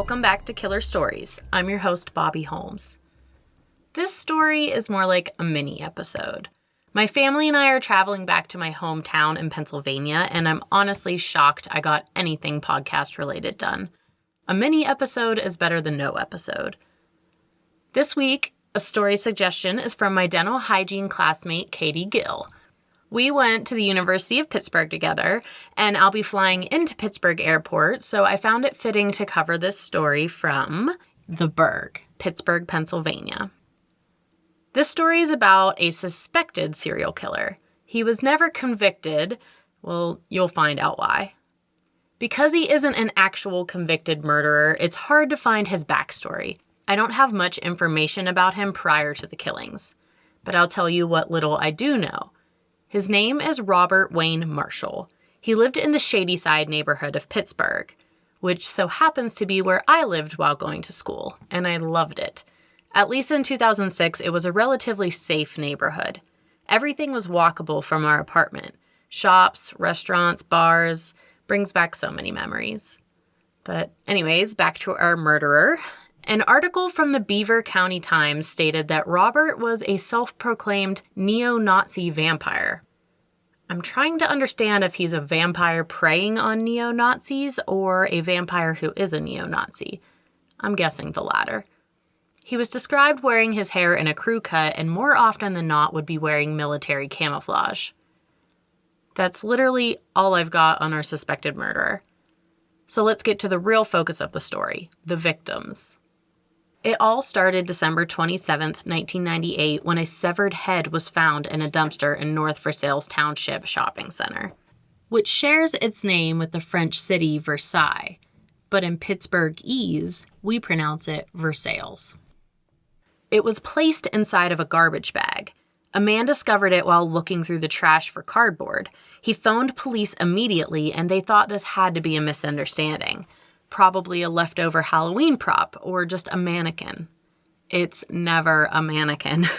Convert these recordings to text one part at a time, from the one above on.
Welcome back to Killer Stories. I'm your host, Bobbie Holmes. This story is more like a mini episode. My family and I are traveling back to my hometown in Pennsylvania, and I'm honestly shocked I got anything podcast related done. A mini episode is better than no episode. This week, a story suggestion is from my dental hygiene classmate, Katie Gill. We went to the University of Pittsburgh together, and I'll be flying into Pittsburgh Airport, so I found it fitting to cover this story from the Burgh, Pittsburgh, Pennsylvania. This story is about a suspected serial killer. He was never convicted. Well, you'll find out why. Because he isn't an actual convicted murderer, it's hard to find his backstory. I don't have much information about him prior to the killings, but I'll tell you what little I do know. His name is Robert Wayne Marshall. He lived in the Shadyside neighborhood of Pittsburgh, which so happens to be where I lived while going to school, and I loved it. At least in 2006, it was a relatively safe neighborhood. Everything was walkable from our apartment. Shops, restaurants, bars, brings back so many memories. But anyways, back to our murderer. An article from the Beaver County Times stated that Robert was a self-proclaimed neo-Nazi vampire. I'm trying to understand if he's a vampire preying on neo-Nazis or a vampire who is a neo-Nazi. I'm guessing the latter. He was described wearing his hair in a crew cut and more often than not would be wearing military camouflage. That's literally all I've got on our suspected murderer. So let's get to the real focus of the story, the victims. It all started December 27th, 1998, when a severed head was found in a dumpster in North Versailles Township Shopping Center, which shares its name with the French city Versailles, but in Pittsburghese, we pronounce it Versailles. It was placed inside of a garbage bag. A man discovered it while looking through the trash for cardboard. He phoned police immediately, and they thought this had to be a misunderstanding. Probably a leftover Halloween prop or just a mannequin. It's never a mannequin.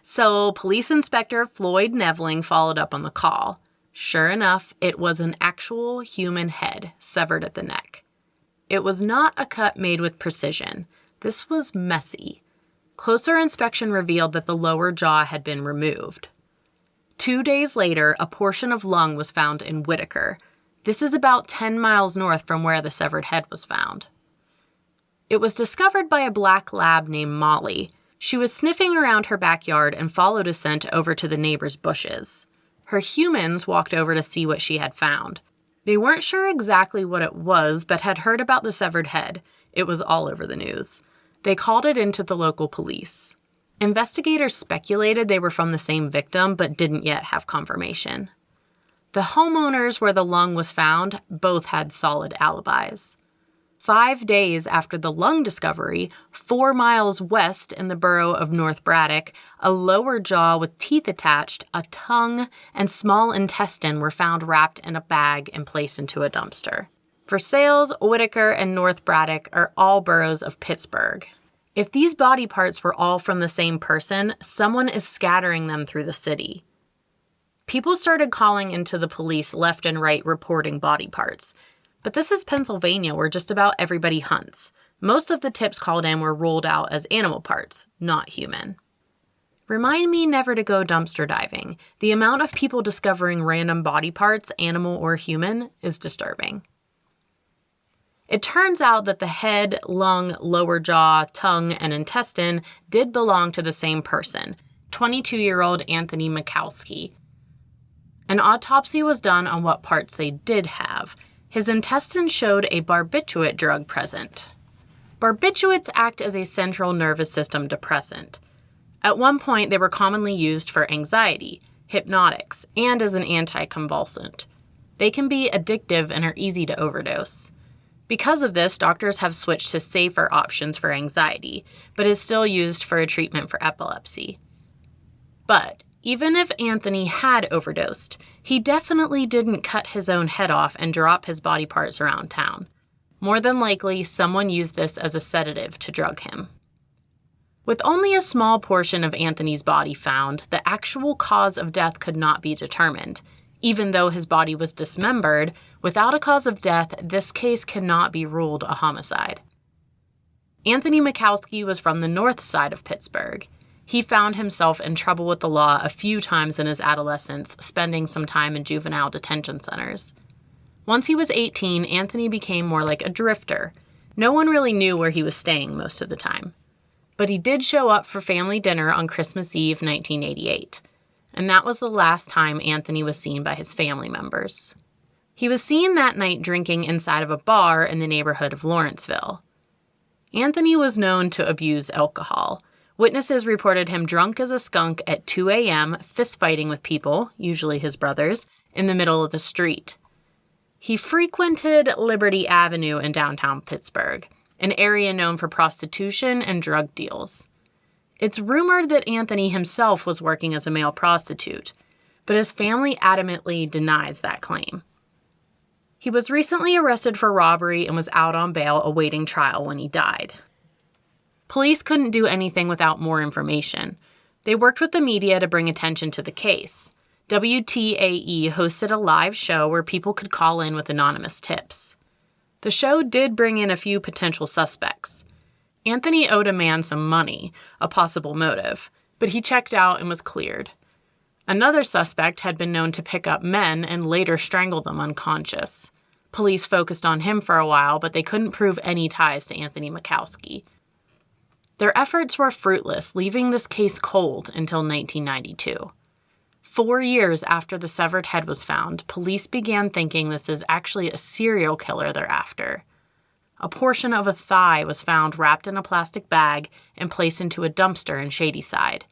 So Police Inspector Floyd Nevling followed up on the call. Sure enough, it was an actual human head severed at the neck. It was not a cut made with precision. This was messy. Closer inspection revealed that the lower jaw had been removed. 2 days later, a portion of lung was found in Whitaker. This is about 10 miles north from where the severed head was found. It was discovered by a black lab named Molly. She was sniffing around her backyard and followed a scent over to the neighbor's bushes. Her humans walked over to see what she had found. They weren't sure exactly what it was, but had heard about the severed head. It was all over the news. They called it into the local police. Investigators speculated they were from the same victim, but didn't yet have confirmation. The homeowners where the lung was found both had solid alibis. 5 days after the lung discovery, 4 miles west in the borough of North Braddock, a lower jaw with teeth attached, a tongue, and small intestine were found wrapped in a bag and placed into a dumpster. Versailles, Whitaker, and North Braddock are all boroughs of Pittsburgh. If these body parts were all from the same person, someone is scattering them through the city. People started calling into the police left and right reporting body parts. But this is Pennsylvania where just about everybody hunts. Most of the tips called in were ruled out as animal parts, not human. Remind me never to go dumpster diving. The amount of people discovering random body parts, animal or human, is disturbing. It turns out that the head, lung, lower jaw, tongue, and intestine did belong to the same person, 22-year-old Anthony Makowsky. An autopsy was done on what parts they did have. His intestines showed a barbiturate drug present. Barbiturates act as a central nervous system depressant. At one point, they were commonly used for anxiety, hypnotics, and as an anticonvulsant. They can be addictive and are easy to overdose. Because of this, doctors have switched to safer options for anxiety, but is still used for a treatment for epilepsy. But even if Anthony had overdosed, he definitely didn't cut his own head off and drop his body parts around town. More than likely, someone used this as a sedative to drug him. With only a small portion of Anthony's body found, the actual cause of death could not be determined. Even though his body was dismembered, without a cause of death, this case cannot be ruled a homicide. Anthony Makowsky was from the north side of Pittsburgh. He found himself in trouble with the law a few times in his adolescence, spending some time in juvenile detention centers. Once he was 18, Anthony became more like a drifter. No one really knew where he was staying most of the time. But he did show up for family dinner on Christmas Eve, 1988. And that was the last time Anthony was seen by his family members. He was seen that night drinking inside of a bar in the neighborhood of Lawrenceville. Anthony was known to abuse alcohol. Witnesses reported him drunk as a skunk at 2 a.m., fistfighting with people, usually his brothers, in the middle of the street. He frequented Liberty Avenue in downtown Pittsburgh, an area known for prostitution and drug deals. It's rumored that Anthony himself was working as a male prostitute, but his family adamantly denies that claim. He was recently arrested for robbery and was out on bail awaiting trial when he died. Police couldn't do anything without more information. They worked with the media to bring attention to the case. WTAE hosted a live show where people could call in with anonymous tips. The show did bring in a few potential suspects. Anthony owed a man some money, a possible motive, but he checked out and was cleared. Another suspect had been known to pick up men and later strangle them unconscious. Police focused on him for a while, but they couldn't prove any ties to Anthony Makowsky. Their efforts were fruitless, leaving this case cold until 1992. 4 years after the severed head was found, police began thinking this is actually a serial killer they're after. A portion of a thigh was found wrapped in a plastic bag and placed into a dumpster in Shadyside.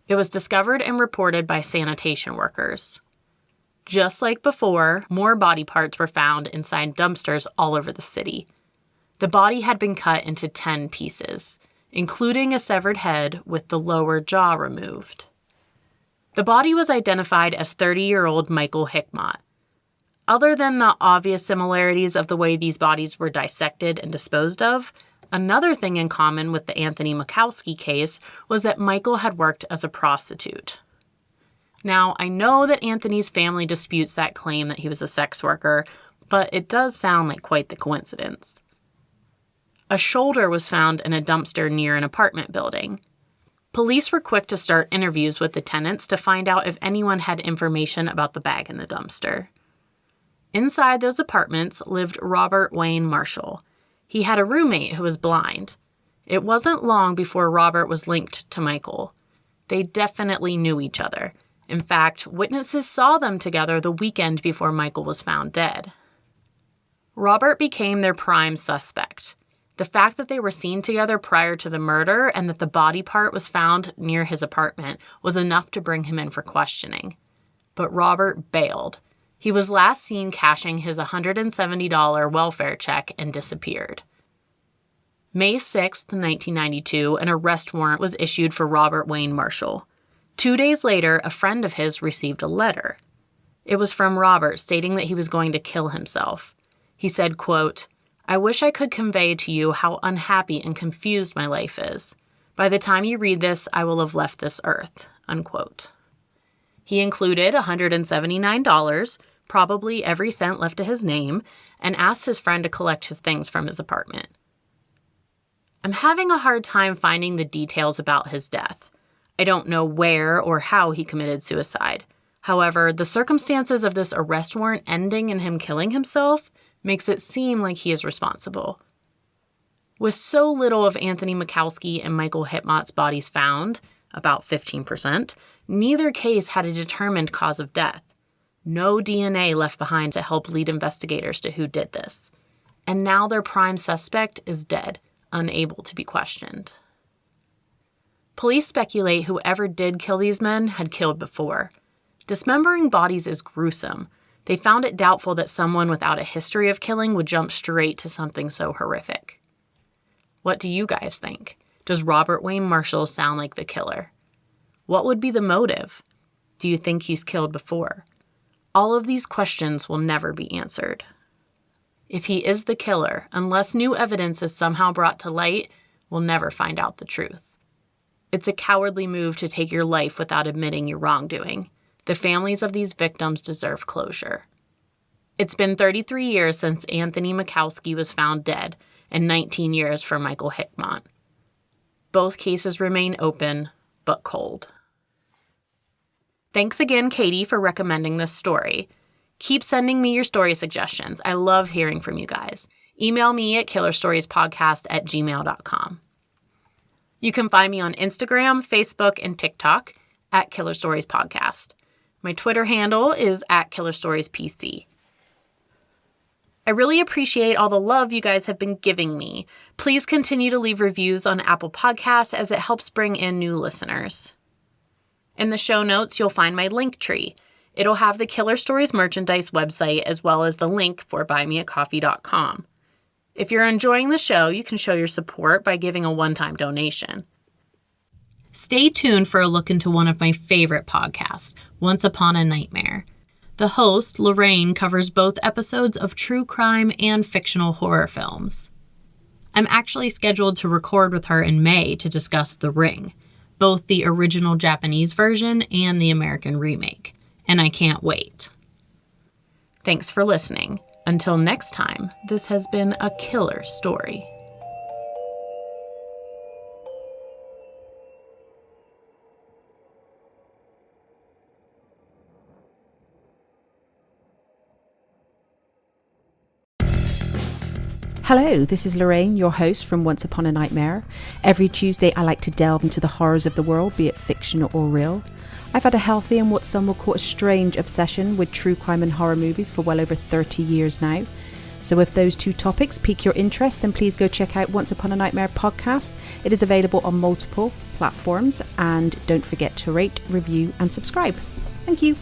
It was discovered and reported by sanitation workers. Just like before, more body parts were found inside dumpsters all over the city. The body had been cut into 10 pieces, including a severed head with the lower jaw removed. The body was identified as 30-year-old Michael Hickmott. Other than the obvious similarities of the way these bodies were dissected and disposed of, another thing in common with the Anthony Makowsky case was that Michael had worked as a prostitute. Now, I know that Anthony's family disputes that claim that he was a sex worker, but it does sound like quite the coincidence. A shoulder was found in a dumpster near an apartment building. Police were quick to start interviews with the tenants to find out if anyone had information about the bag in the dumpster. Inside those apartments lived Robert Wayne Marshall. He had a roommate who was blind. It wasn't long before Robert was linked to Michael. They definitely knew each other. In fact, witnesses saw them together the weekend before Michael was found dead. Robert became their prime suspect. The fact that they were seen together prior to the murder and that the body part was found near his apartment was enough to bring him in for questioning. But Robert bailed. He was last seen cashing his $170 welfare check and disappeared. May 6, 1992, an arrest warrant was issued for Robert Wayne Marshall. 2 days later, a friend of his received a letter. It was from Robert stating that he was going to kill himself. He said, quote, "I wish I could convey to you how unhappy and confused my life is. By the time you read this, I will have left this earth," unquote. He included $179, probably every cent left to his name, and asked his friend to collect his things from his apartment. I'm having a hard time finding the details about his death. I don't know where or how he committed suicide. However, the circumstances of this arrest warrant ending in him killing himself makes it seem like he is responsible. With so little of Anthony Makowsky and Michael Hickmott's bodies found, about 15%, neither case had a determined cause of death. No DNA left behind to help lead investigators to who did this. And now their prime suspect is dead, unable to be questioned. Police speculate whoever did kill these men had killed before. Dismembering bodies is gruesome. They found it doubtful that someone without a history of killing would jump straight to something so horrific. What do you guys think? Does Robert Wayne Marshall sound like the killer? What would be the motive? Do you think he's killed before? All of these questions will never be answered. If he is the killer, unless new evidence is somehow brought to light, we'll never find out the truth. It's a cowardly move to take your life without admitting your wrongdoing. The families of these victims deserve closure. It's been 33 years since Anthony Makowsky was found dead and 19 years for Michael Hickmott. Both cases remain open, but cold. Thanks again, Katie, for recommending this story. Keep sending me your story suggestions. I love hearing from you guys. Email me at killerstoriespodcast@gmail.com. You can find me on Instagram, Facebook, and TikTok at Killer Stories Podcast. My Twitter handle is at Killer Stories PC. I really appreciate all the love you guys have been giving me. Please continue to leave reviews on Apple Podcasts as it helps bring in new listeners. In the show notes, you'll find my link tree. It'll have the Killer Stories merchandise website as well as the link for buymeacoffee.com. If you're enjoying the show, you can show your support by giving a one-time donation. Stay tuned for a look into one of my favorite podcasts, Once Upon a Nightmare. The host, Lorraine, covers both episodes of true crime and fictional horror films. I'm actually scheduled to record with her in May to discuss The Ring, both the original Japanese version and the American remake, and I can't wait. Thanks for listening. Until next time, this has been a killer story. Hello, this is Lorraine, your host from Once Upon a Nightmare. Every Tuesday I like to delve into the horrors of the world, be it fictional or real. I've had a healthy and what some will call a strange obsession with true crime and horror movies for well over 30 years now. So if those two topics pique your interest, then please go check out Once Upon a Nightmare podcast. It is available on multiple platforms, and don't forget to rate, review and subscribe. Thank you.